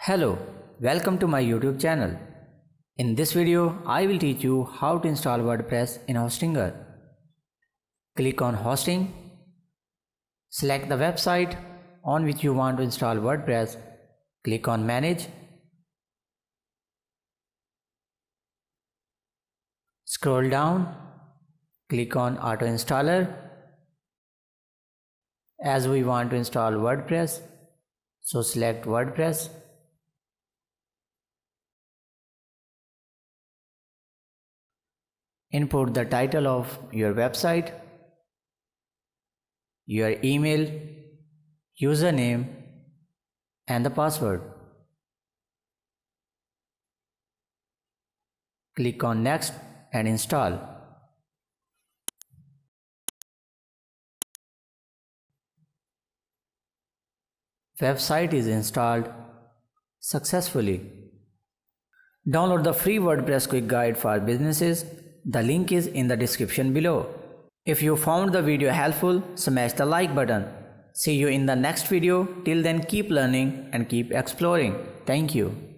Hello, welcome to my YouTube channel. In this video, I will teach you how to install WordPress in Hostinger. Click on Hosting. Select the website on which you want to install WordPress. Click on Manage. Scroll down. Click on Auto Installer. As we want to install WordPress, so select WordPress. Input the title of your website, your email, username, and the password. Click on Next and install. Website is installed successfully. Download the free WordPress quick guide for businesses. The link is in the description below. If you found the video helpful, smash the like button. See you in the next video. Till then, keep learning and keep exploring. Thank you.